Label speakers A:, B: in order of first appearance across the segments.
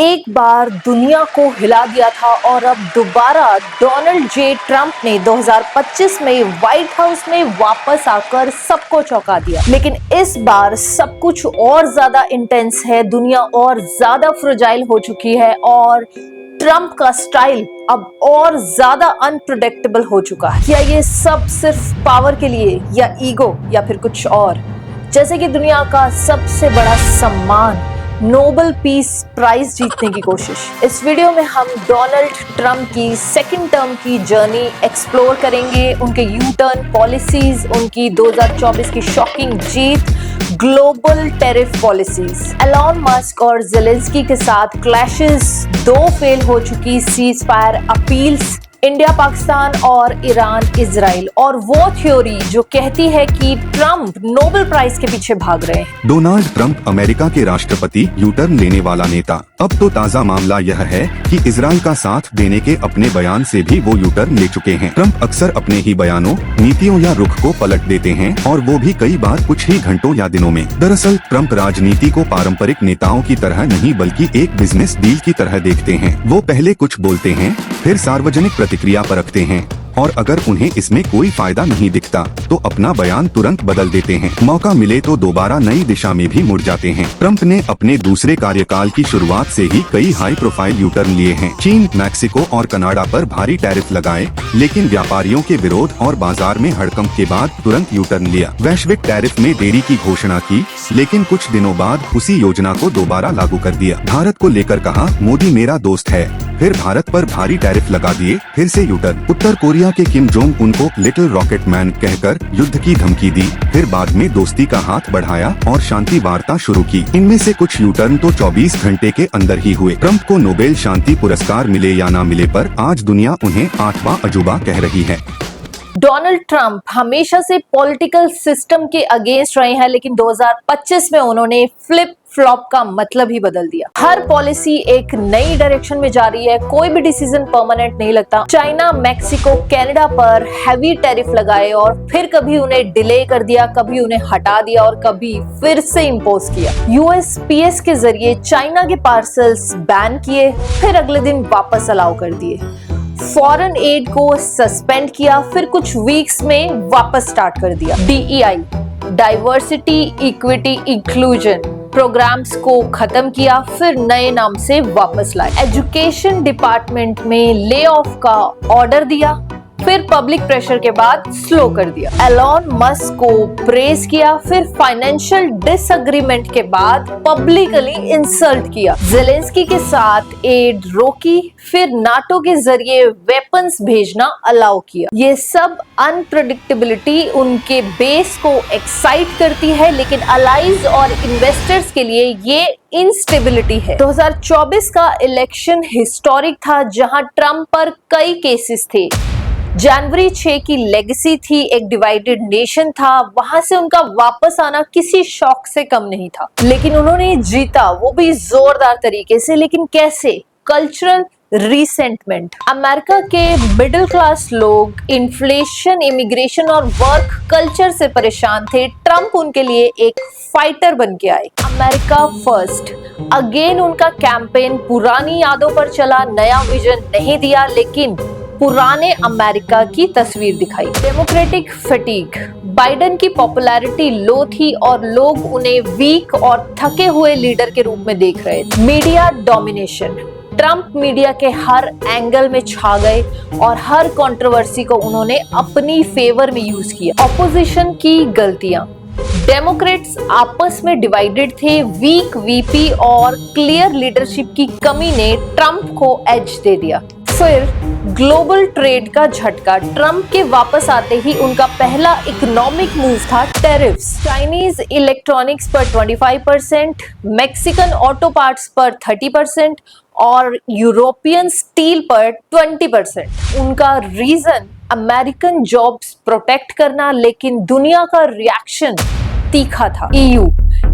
A: एक बार दुनिया को हिला दिया था और अब दोबारा डोनाल्ड जे ट्रंप ने 2025 में व्हाइट हाउस में वापस आकर सबको चौंका दिया। लेकिन इस बार सब कुछ और ज्यादा इंटेंस है, दुनिया और ज्यादा फ्रेजाइल हो चुकी है और ट्रंप का स्टाइल अब और ज्यादा अनप्रेडिक्टेबल हो चुका है। क्या ये सब सिर्फ पावर के लिए या ईगो या फिर कुछ और? जैसे कि दुनिया का सबसे बड़ा सम्मान नोबेल पीस प्राइज जीतने की कोशिश। इस वीडियो में हम डोनाल्ड ट्रंप की सेकंड टर्म की जर्नी एक्सप्लोर करेंगे, उनके यू टर्न पॉलिसीज, उनकी 2024 की शॉकिंग जीत, global tariff policies, Elon Musk और ज़ेलेंस्की के साथ क्लैशेस, 2 फेल हो चुकी cease fire appeals, India Pakistan और ईरान इजराइल, और वो थ्योरी जो कहती है कि ट्रंप नोबेल प्राइज के पीछे भाग रहे हैं।
B: डोनाल्ड ट्रंप अमेरिका के राष्ट्रपति यू टर्न लेने वाला नेता। अब तो ताज़ा मामला यह है कि इजराइल का साथ देने के अपने बयान से भी वो यू टर्न ले चुके हैं। ट्रंप अक्सर अपने ही बयानों, नीतियों या रुख को पलट देते हैं और वो भी कई बार कुछ ही घंटों या दिनों में। दरअसल ट्रंप राजनीति को पारंपरिक नेताओं की तरह नहीं बल्कि एक बिजनेस डील की तरह देखते हैं। वो पहले कुछ बोलते हैं, फिर सार्वजनिक प्रतिक्रिया परखते हैं और अगर उन्हें इसमें कोई फायदा नहीं दिखता तो अपना बयान तुरंत बदल देते हैं। मौका मिले तो दोबारा नई दिशा में भी मुड़ जाते हैं। ट्रंप ने अपने दूसरे कार्यकाल की शुरुआत से ही कई हाई प्रोफाइल यू टर्न लिए हैं। चीन, मैक्सिको और कनाडा पर भारी टैरिफ लगाए, लेकिन व्यापारियों के विरोध और बाजार में हड़कंप के बाद तुरंत यू टर्न लिया। वैश्विक टैरिफ में देरी की घोषणा की, लेकिन कुछ दिनों बाद उसी योजना को दोबारा लागू कर दिया। भारत को लेकर कहा, मोदी मेरा दोस्त है, फिर भारत पर भारी टैरिफ लगा दिए, फिर से यू टर्न। उत्तर कोरिया के किम जोंग उन को लिटिल रॉकेट मैन कहकर युद्ध की धमकी दी, फिर बाद में दोस्ती का हाथ बढ़ाया और शांति वार्ता शुरू की। इनमें से कुछ यू टर्न तो 24 घंटे के अंदर ही हुए। ट्रंप को नोबेल शांति पुरस्कार मिले या ना मिले पर आज दुनिया उन्हें 8वां अजूबा कह रही है।
A: डोनाल्ड ट्रंप हमेशा से पॉलिटिकल सिस्टम के अगेंस्ट रहे हैं, लेकिन 2025 में उन्होंने फ्लिप फ्लॉप का मतलब ही बदल दिया। हर पॉलिसी एक नई डायरेक्शन में जा रही है, कोई भी डिसीजन परमानेंट नहीं लगता। चाइना, मैक्सिको, कनाडा पर हैवी टैरिफ लगाए और फिर कभी उन्हें डिले कर दिया, कभी उन्हें हटा दिया और कभी फिर से इम्पोज किया। यूएसपीएस के जरिए चाइना के पार्सल्स बैन किए, फिर अगले दिन वापस अलाउ कर दिए। फॉरेन एड को सस्पेंड किया, फिर कुछ वीक्स में वापस स्टार्ट कर दिया। DEI, diversity, equity, inclusion programs को खत्म किया, फिर नए नाम से वापस लाए। एजुकेशन डिपार्टमेंट में ले ऑफ का ऑर्डर दिया, फिर पब्लिक प्रेशर के बाद स्लो कर दिया। एलॉन मस्क को प्रेज किया, फिर फाइनेंशियल डिसएग्रीमेंट के बाद पब्लिकली इंसल्ट किया। ज़ेलेंस्की के साथ एड रोकी, फिर नाटो के जरिए वेपन्स भेजना अलाउ किया। ये सब अनप्रेडिक्टेबिलिटी उनके बेस को एक्साइट करती है, लेकिन अलाइज और इन्वेस्टर्स के लिए ये इंस्टेबिलिटी है। 2024 का इलेक्शन हिस्टोरिक था, जहां ट्रंप पर कई केसेस थे। जनवरी 6 की लेगेसी थी, एक डिवाइडेड नेशन था, वहां से उनका वापस आना किसी शौक से कम नहीं था। लेकिन उन्होंने जीता, वो भी जोरदार तरीके से। लेकिन कैसे? कल्चरल रीसेंटमेंट। अमेरिका के मिडिल क्लास लोग इन्फ्लेशन, इमिग्रेशन और वर्क कल्चर से परेशान थे। ट्रंप उनके लिए एक फाइटर बन के आए। अमेरिका फर्स्ट अगेन उनका कैंपेन पुरानी यादों पर चला, नया विजन नहीं दिया, लेकिन पुराने अमेरिका की तस्वीर दिखाई। डेमोक्रेटिक फटीग, बाइडेन की पॉपुलैरिटी लो थी और लोग उन्हें वीक और थके हुए लीडर के रूप में देख रहे थे। मीडिया डोमिनेशन, ट्रंप मीडिया के हर एंगल में छा गए और हर कंट्रोवर्सी को उन्होंने अपनी फेवर में यूज किया। ऑपोजिशन की गलतियां, डेमोक्रेट्स आपस में डिवाइडेड थे, वीक वीपी और क्लियर लीडरशिप की कमी ने ट्रंप को एज दे दिया। फिर ग्लोबल ट्रेड का झटका, ट्रंप के वापस आते ही उनका पहला इकोनॉमिक मूव था टैरिफ्स। चाइनीज इलेक्ट्रॉनिक्स पर 25%, मैक्सिकन ऑटो पार्ट्स पर 30% और यूरोपियन स्टील पर 20%। उनका रीजन अमेरिकन जॉब्स प्रोटेक्ट करना, लेकिन दुनिया का रिएक्शन तीखा था। EU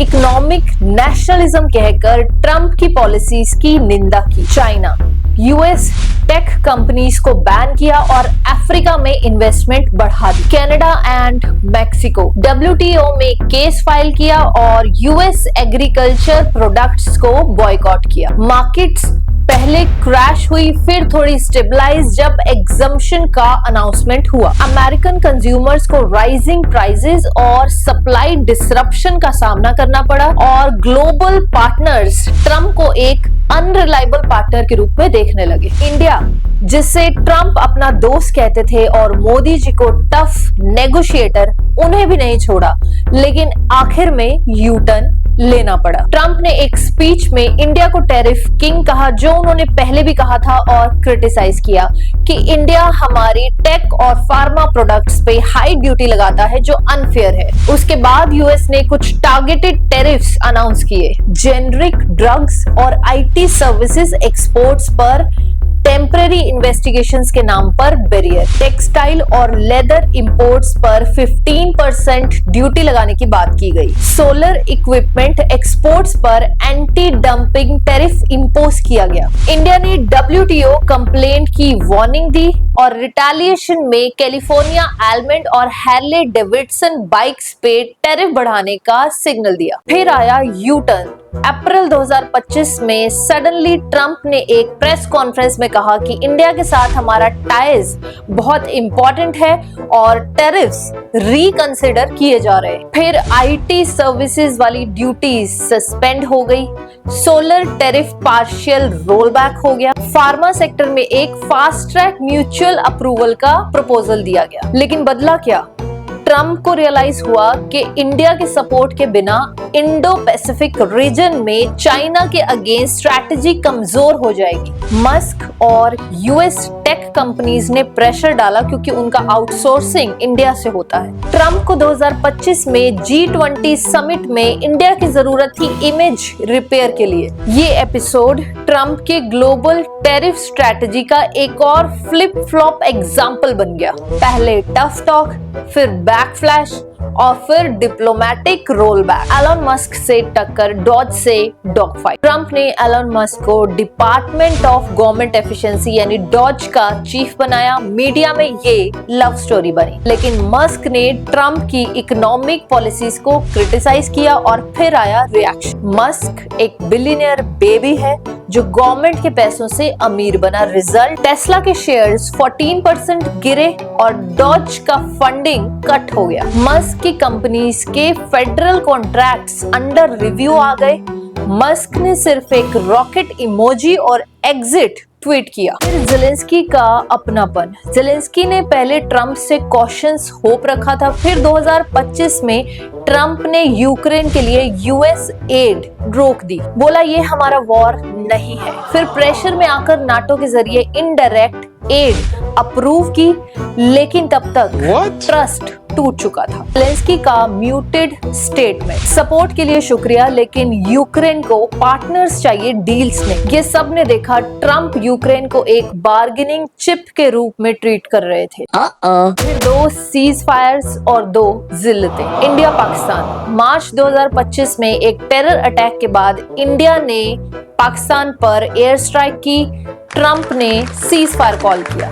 A: इकोनॉमिक नेशनलिज्म कहकर ट्रंप की पॉलिसीज की निंदा की। चाइना यूएस टेक कंपनीज को बैन किया और अफ्रीका में इन्वेस्टमेंट बढ़ा दी। कनाडा एंड मैक्सिको WTO में केस फाइल किया और यूएस एग्रीकल्चर प्रोडक्ट्स को बॉयकॉट किया। मार्केट्स पहले क्रैश हुई, फिर थोड़ी स्टेबलाइज जब एग्जम्पशन का अनाउंसमेंट हुआ। अमेरिकन कंज्यूमर्स को राइजिंग प्राइसेस और सप्लाई डिसरप्शन का सामना करना पड़ा और ग्लोबल पार्टनर्स ट्रम्प को एक अनरिलायबल पार्टनर के रूप में देखने लगे। इंडिया, जिसे ट्रम्प अपना दोस्त कहते थे और मोदी जी को टफ नेगोशिएटर, उन्हें भी नहीं छोड़ा, लेकिन आखिर में यू टर्न लेना पड़ा। ट्रम्प ने एक स्पीच में इंडिया को टैरिफ किंग कहा, जो उन्होंने पहले भी कहा था, और क्रिटिसाइज किया कि इंडिया हमारी टेक और फार्मा प्रोडक्ट्स पे हाई ड्यूटी लगाता है जो अनफेयर है। उसके बाद यूएस ने कुछ टारगेटेड टैरिफ्स अनाउंस किए। जेनरिक ड्रग्स और आईटी सर्विसेज एक्सपोर्ट्स पर टेम्पररी इन्वेस्टिगेशंस के नाम पर बैरियर, टेक्सटाइल और लेदर इंपोर्ट्स पर 15% ड्यूटी लगाने की बात की गई। सोलर इक्विपमेंट एक्सपोर्ट्स पर एंटी डंपिंग टैरिफ इंपोज किया गया। इंडिया ने WTO कंप्लेंट की वार्निंग दी और रिटेलिएशन में कैलिफोर्निया एलमेंट और हैर्ले डेविडसन बाइक्स पे टैरिफ बढ़ाने का सिग्नल दिया। फिर आया यू टर्न। अप्रैल 2025 में सडनली ट्रम्प ने एक प्रेस कॉन्फ्रेंस में कहा कि इंडिया के साथ हमारा टाइज बहुत इंपॉर्टेंट है और टैरिफ्स रिकंसिडर किए जा रहे हैं। फिर आईटी सर्विसेज वाली ड्यूटीज सस्पेंड हो गई। Solar tariff partial roll back हो गया। फार्मा सेक्टर में एक फास्ट ट्रैक म्यूचुअल अप्रूवल का प्रपोजल दिया गया। लेकिन बदला क्या? ट्रम्प को रियलाइज हुआ कि इंडिया के सपोर्ट के बिना इंडो पैसिफिक रीजन में चाइना के अगेंस्ट स्ट्रैटेजी कमजोर हो जाएगी। मस्क और यूएस टेक कंपनीज ने प्रेशर डाला क्योंकि उनका आउटसोर्सिंग इंडिया से होता है। ट्रम्प को 2025 में G20 समिट में इंडिया की जरूरत थी इमेज रिपेयर के लिए। ये एपिसोड ट्रम्प के ग्लोबल टैरिफ स्ट्रैटेजी का एक और फ्लिप फ्लॉप एग्जाम्पल बन गया। पहले टफ टॉक, फिर बैकफ्लैश और फिर diplomatic roll back. Elon Musk से टक्कर, डॉज से डॉग फाइट। ट्रम्प ने एलन मस्क को डिपार्टमेंट ऑफ गवर्नमेंट एफिशिएंसी यानी डॉज का चीफ बनाया। मीडिया में ये लव स्टोरी बनी, लेकिन मस्क ने ट्रम्प की इकोनॉमिक पॉलिसीज को क्रिटिसाइज किया और फिर आया रिएक्शन। मस्क एक बिलियनियर बेबी है जो गवर्नमेंट के पैसों से अमीर बना। रिजल्ट, टेस्ला के शेयर्स 14% गिरे और डॉज का फंडिंग कट हो गया। मस्क की कंपनीज के फेडरल कॉन्ट्रैक्ट्स अंडर रिव्यू आ गए। मस्क ने सिर्फ एक रॉकेट इमोजी और एग्जिट ट्वीट किया। फिर ज़ेलेंस्की का अपनापन। ज़ेलेंस्की ने पहले ट्रम्प से कॉशंस होप रखा था। फिर 2025 में ट्रम्प ने यूक्रेन के लिए यूएस एड रोक दी, बोला ये हमारा वॉर नहीं है। फिर प्रेशर में आकर नाटो के जरिए इनडायरेक्ट एड अप्रूव की, लेकिन तब तक ट्रस्ट टूट चुका था। ज़ेलेंस्की का म्यूटेड स्टेटमेंट, सपोर्ट के लिए शुक्रिया लेकिन यूक्रेन को पार्टनर्स चाहिए, डील्स नहीं। ये सब ने देखा ट्रम्प यूक्रेन को एक बार्गेनिंग चिप के रूप में ट्रीट कर रहे थे। फिर 2 सीज फायर्स और 2 जिल्लतें। इंडिया पाकिस्तान। मार्च 2025 में एक टेरर अटैक के बाद इंडिया ने पाकिस्तान पर एयर स्ट्राइक की। ट्रम्प ने सीज फायर कॉल किया,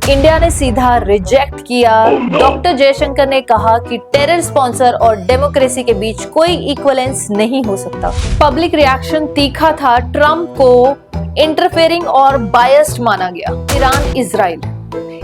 A: इंडिया ने सीधा रिजेक्ट किया। डॉक्टर जयशंकर ने कहा कि टेरर स्पॉन्सर और डेमोक्रेसी के बीच कोई इक्विवेलेंस नहीं हो सकता। पब्लिक रिएक्शन तीखा था। ट्रम्प को इंटरफेयरिंग और बायस्ड माना गया। Iran Israel.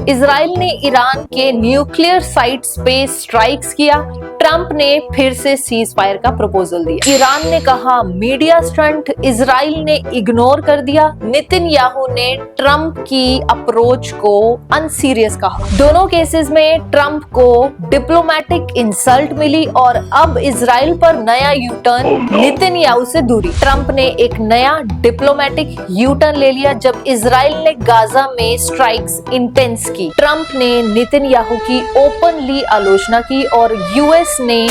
A: इजराइल ने ईरान के न्यूक्लियर साइट्स पे स्ट्राइक्स किया। ट्रम्प ने फिर से सीज फायर का प्रपोजल दिया। ईरान ने कहा मीडिया स्टंट, इजराइल ने इग्नोर कर दिया। नेतन्याहू ने ट्रम्प की अप्रोच को अनसीरियस कहा। दोनों केसेस में ट्रम्प को डिप्लोमेटिक इंसल्ट मिली और अब इजराइल पर नया यू टर्न, नेतन्याहू से दूरी। ट्रम्प ने एक नया डिप्लोमेटिक यू टर्न ले लिया जब इजराइल ने गाजा में स्ट्राइक्स इंटेंस की। ट्रम्प ने नेतन्याहू की ओपनली आलोचना की और यूएस यूएस ने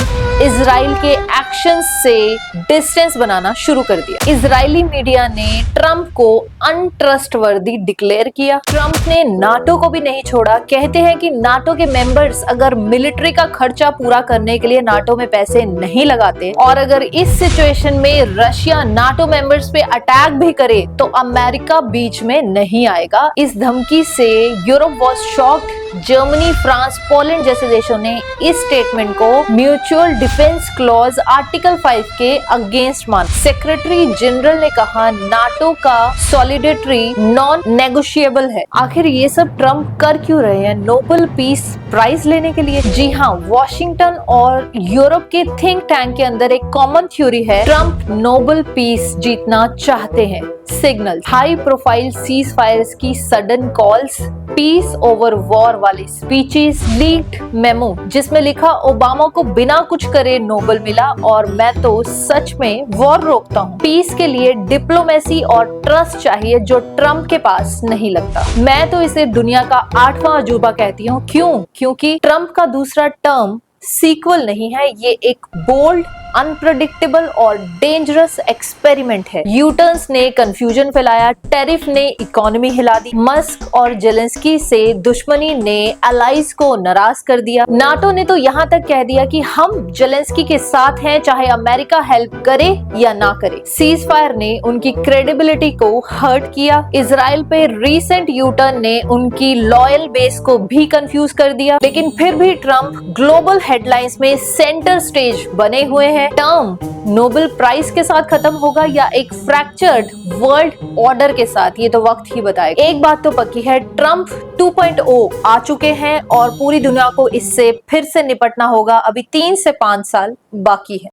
A: इजराइल के एक्शन से डिस्टेंस बनाना शुरू कर दिया। इजरायली मीडिया ने ट्रंप को अनट्रस्टवर्दी डिक्लेयर किया। ट्रंप ने नाटो को भी नहीं छोड़ा। कहते हैं कि नाटो के मेंबर्स अगर मिलिट्री का खर्चा पूरा करने के लिए नाटो में पैसे नहीं लगाते और अगर इस सिचुएशन में रशिया नाटो मेंबर्स पे अटैक भी करे तो अमेरिका बीच में नहीं आएगा। इस धमकी से Europe was shocked. Germany, France, Poland जैसे देशों ने इस स्टेटमेंट को म्यूचुअल डिफेंस क्लॉज आर्टिकल 5 के अगेंस्ट माना। सेक्रेटरी जनरल ने कहा नाटो का सॉलिडेरिटी नॉन नेगोशिएबल है। आखिर ये सब ट्रंप कर क्यों रहे हैं? नोबेल पीस प्राइज लेने के लिए? जी हाँ, वॉशिंगटन और यूरोप के थिंक टैंक के अंदर एक कॉमन थ्योरी है, ट्रंप नोबेल पीस जीतना चाहते हैं। Signal, high profile cease fires की sudden calls, peace over war वाली स्पीचेस, लीक्ड मेमो जिसमें लिखा ओबामा को बिना कुछ करे नोबेल मिला और मैं तो सच में वॉर रोकता हूँ। पीस के लिए डिप्लोमेसी और ट्रस्ट चाहिए जो ट्रंप के पास नहीं लगता। मैं तो इसे दुनिया का 8वां अजूबा कहती हूँ। क्यों? क्योंकि ट्रंप का दूसरा टर्म सीक्वल नहीं है, ये एक बोल्ड, अनप्रेडिक्टेबल और डेंजरस एक्सपेरिमेंट है। यूटर्न्स ने कंफ्यूजन फैलाया, टैरिफ ने इकोनॉमी हिला दी, मस्क और जेलेंस्की से दुश्मनी ने अलाइज को नाराज कर दिया। नाटो ने तो यहाँ तक कह दिया कि हम जेलेंस्की के साथ हैं चाहे अमेरिका हेल्प करे या ना करे। सीज फायर ने उनकी क्रेडिबिलिटी को हर्ट किया। इजराइल पे रीसेंट यूटर्न ने उनकी लॉयल बेस को भी कंफ्यूज कर दिया। लेकिन फिर भी ट्रंप ग्लोबल हेडलाइंस में सेंटर स्टेज बने हुए हैं। टर्म नोबेल प्राइज के साथ खत्म होगा या एक फ्रैक्चर्ड वर्ल्ड ऑर्डर के साथ, ये तो वक्त ही बताएगा। एक बात तो पक्की है, ट्रंप 2.0 आ चुके हैं और पूरी दुनिया को इससे फिर से निपटना होगा। अभी 3 से 5 साल बाकी है।